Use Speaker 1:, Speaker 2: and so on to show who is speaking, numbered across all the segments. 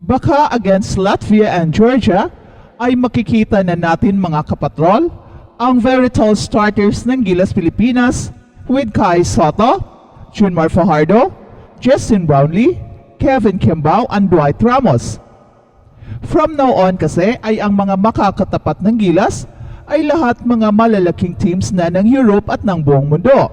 Speaker 1: Baka against Latvia and Georgia ay makikita na natin mga kapatrol ang very tall starters ng Gilas Pilipinas with Kai Sotto, Junmar Fajardo, Justin Brownlee, Kevin Kimbao, and Dwight Ramos. From now on kasi ay ang mga makakatapat ng Gilas ay lahat mga malalaking teams na ng Europe at ng buong mundo.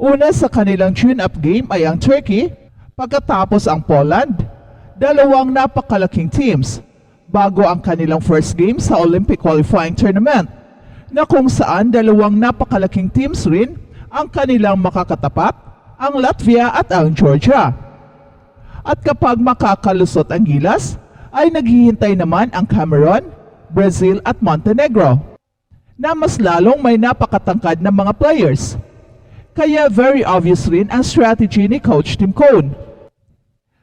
Speaker 1: Una sa kanilang tune-up game ay ang Turkey, pagkatapos ang Poland, dalawang napakalaking teams bago ang kanilang first game sa Olympic qualifying tournament na kung saan dalawang napakalaking teams rin ang kanilang makakatapat, ang Latvia at ang Georgia. At kapag makakalusot ang Gilas, ay naghihintay naman ang Cameroon, Brazil at Montenegro na mas lalong may napakatangkad na mga players. Kaya very obvious rin ang strategy ni Coach Tim Cone.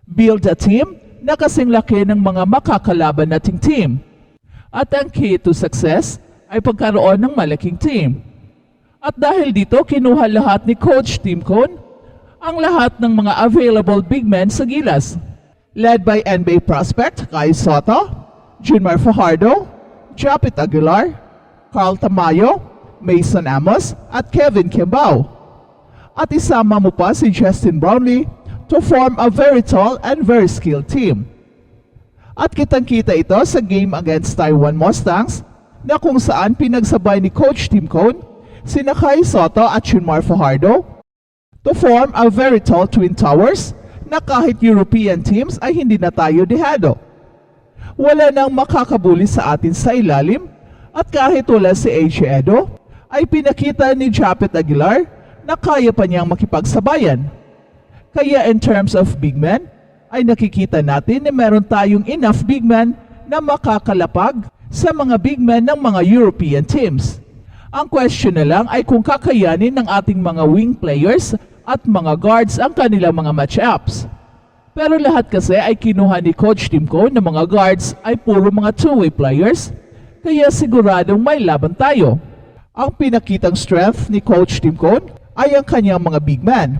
Speaker 1: Build a team na kasing laki ng mga makakalaban nating team. At ang key to success ay pagkaroon ng malaking team. At dahil dito, kinuha lahat ni Coach Tim Cone ang lahat ng mga available big men sa Gilas. Led by NBA prospect Kai Sotto, Junmar Fajardo, Japit Aguilar, Carl Tamayo, Mason Amos at Kevin Kimbao. At isama mo pa si Justin Brownlee to form a very tall and very skilled team. At kitang-kita ito sa game against Taiwan Mustangs na kung saan pinagsabay ni Coach Tim Cone sina Kai Sotto at Junmar Fajardo to form a very tall twin towers na kahit European teams ay hindi na tayo dehado. Wala nang makakabuli sa atin sa ilalim at kahit wala si AJ Edo ay pinakita ni Japet Aguilar na kaya pa niyang makipagsabayan. Kaya in terms of big men, ay nakikita natin na meron tayong enough big men na makakalapag sa mga big men ng mga European teams. Ang question na lang ay kung kakayanin ng ating mga wing players at mga guards ang kanilang mga matchups. Pero lahat kasi ay kinuha ni Coach Tim Cone na mga guards ay puro mga two-way players, kaya siguradong may laban tayo. Ang pinakitang strength ni Coach Tim Cone ay ang kanyang mga big man.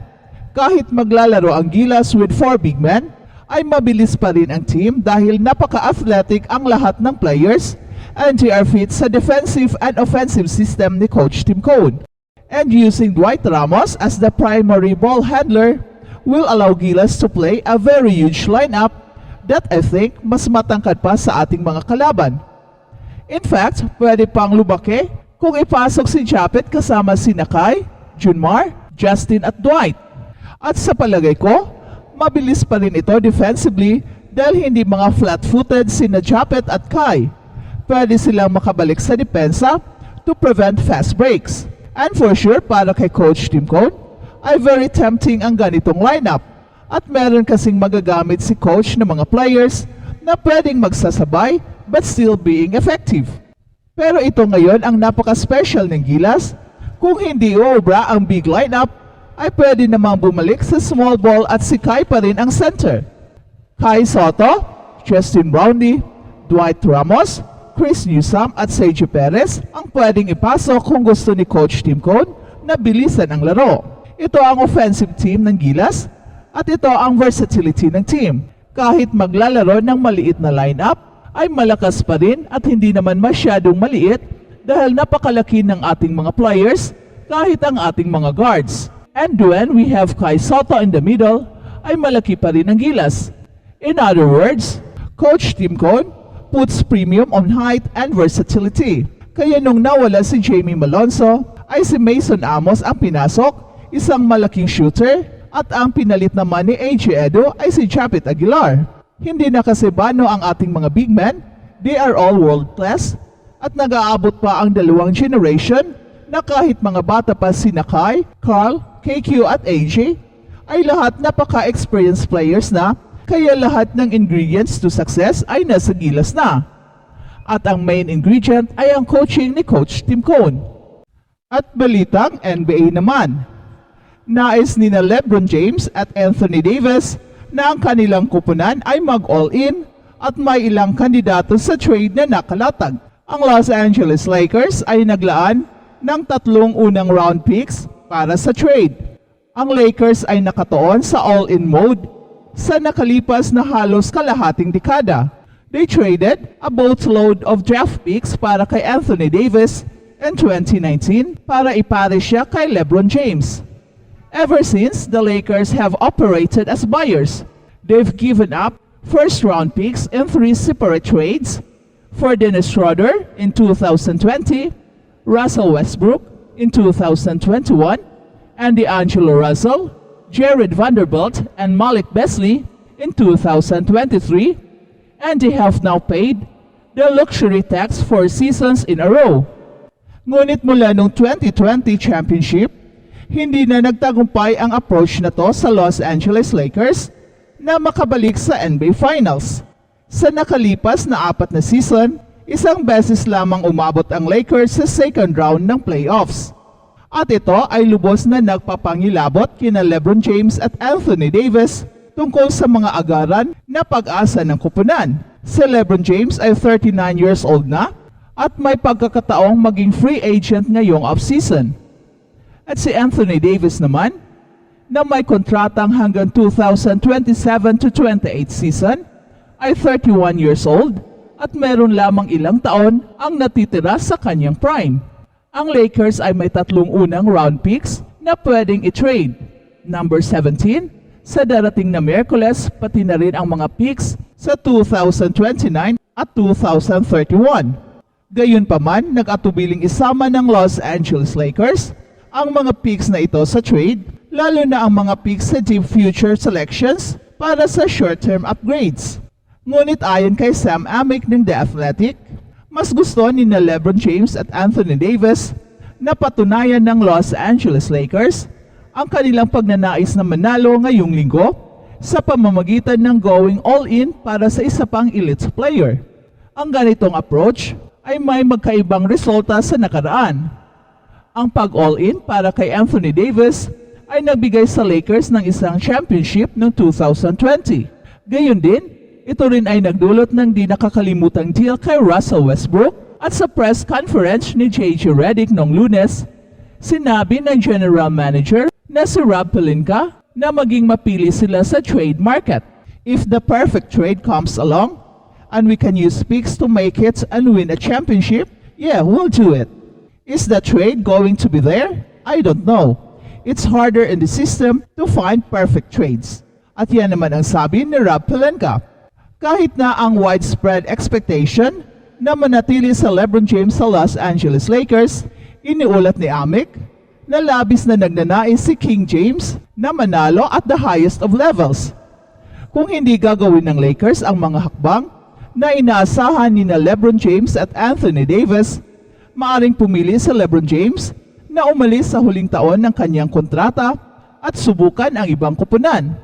Speaker 1: Kahit maglalaro ang Gilas with 4 big men, ay mabilis pa rin ang team dahil napaka-athletic ang lahat ng players and they are fit sa defensive and offensive system ni Coach Tim Cone. And using Dwight Ramos as the primary ball handler will allow Gilas to play a very huge lineup that I think mas matangkad pa sa ating mga kalaban. In fact, pwede pang lumaki kung ipasok si Japet kasama si Kai, Junmar, Justin at Dwight. At sa palagay ko, mabilis pa rin ito defensively dahil hindi mga flat-footed sina Japet at Kai. Pwede silang makabalik sa depensa to prevent fast breaks. And for sure, para kay Coach Tim Cone, ay very tempting ang ganitong lineup. At meron kasing magagamit si Coach ng mga players na pwedeng magsasabay but still being effective. Pero ito ngayon ang napaka-special ng Gilas. Kung hindi uubra ang big lineup, ay pwede namang bumalik sa small ball at si Kai pa rin ang center. Kai Sotto, Justin Brownlee, Dwight Ramos, Chris Newsome at Sergio Perez ang pwedeng ipasok kung gusto ni Coach Tim Cone na bilisan ang laro. Ito ang offensive team ng Gilas at ito ang versatility ng team. Kahit maglalaro ng maliit na lineup, ay malakas pa rin at hindi naman masyadong maliit dahil napakalaki ng ating mga players kahit ang ating mga guards. And when we have Kai Sotto in the middle, ay malaki pa rin ang Gilas. In other words, Coach Tim Cone puts premium on height and versatility. Kaya nung nawala si Jamie Malonzo, ay si Mason Amos ang pinasok, isang malaking shooter, at ang pinalit naman ni AJ Edo ay si Japet Aguilar. Hindi na kasi bano ang ating mga big men, they are all world class, at nag-aabot pa ang dalawang generation na kahit mga bata pa si Kai, Carl, KQ at AJ, ay lahat napaka-experienced players na, kaya lahat ng ingredients to success ay nasa Gilas na. At ang main ingredient ay ang coaching ni Coach Tim Cone. At balitang NBA naman. Nais ni na LeBron James at Anthony Davis na ang kanilang kupunan ay mag-all-in at may ilang kandidato sa trade na nakalatag. Ang Los Angeles Lakers ay naglaan ng 3 unang round picks para sa trade. Ang Lakers ay nakatuon sa all-in mode sa nakalipas na halos kalahating dekada. They traded a boatload of draft picks para kay Anthony Davis in 2019 para ipare siya kay LeBron James. Ever since, the Lakers have operated as buyers. They've given up first-round picks in 3 separate trades for Dennis Schroeder in 2020, Russell Westbrook in 2021, and D'Angelo Russell, Jared Vanderbilt, and Malik Beasley in 2023, and they have now paid the luxury tax 4 seasons in a row. Ngunit mula noong 2020 championship, hindi na nagtagumpay ang approach na to sa Los Angeles Lakers na makabalik sa NBA Finals. Sa nakalipas na 4 na season, isang beses lamang umabot ang Lakers sa second round ng playoffs. At ito ay lubos na nagpapangilabot kina LeBron James at Anthony Davis tungkol sa mga agaran na pag-asa ng kupunan. Si LeBron James ay 39 years old na at may pagkakataong maging free agent ngayong offseason. At si Anthony Davis naman, na may kontratang hanggang 2027 to 28 season, ay 31 years old at meron lamang ilang taon ang natitira sa kanyang prime. Ang Lakers ay may 3 unang round picks na pwedeng i-trade. Number 17, sa darating na Miyerkules, pati na rin ang mga picks sa 2029 at 2031. Gayunpaman, nag-atubiling isama ng Los Angeles Lakers ang mga picks na ito sa trade, lalo na ang mga picks sa deep future selections para sa short-term upgrades. Ngunit ayon kay Sam Amick ng The Athletic, mas gusto ni na LeBron James at Anthony Davis na patunayan ng Los Angeles Lakers ang kanilang pagnanais na manalo ngayong linggo sa pamamagitan ng going all-in para sa isa pang elite player. Ang ganitong approach ay may magkaibang resulta sa nakaraan. Ang pag-all-in para kay Anthony Davis ay nagbigay sa Lakers ng isang championship noong 2020. Gayon din, ito rin ay nagdulot ng di nakakalimutang deal kay Russell Westbrook at sa press conference ni J.J. Redick noong Lunes, sinabi ng General Manager na si Rob Pelinka na maging mapili sila sa trade market. If the perfect trade comes along and we can use picks to make it and win a championship, yeah, we'll do it. Is the trade going to be there? I don't know. It's harder in the system to find perfect trades. At yan naman ang sabi ni Rob Pelinka. Kahit na ang widespread expectation na manatili sa LeBron James sa Los Angeles Lakers, iniulat ni Amick na labis na nagnanais si King James na manalo at the highest of levels. Kung hindi gagawin ng Lakers ang mga hakbang na inaasahan ni na LeBron James at Anthony Davis, maaring pumili sa LeBron James na umalis sa huling taon ng kanyang kontrata at subukan ang ibang kupunan.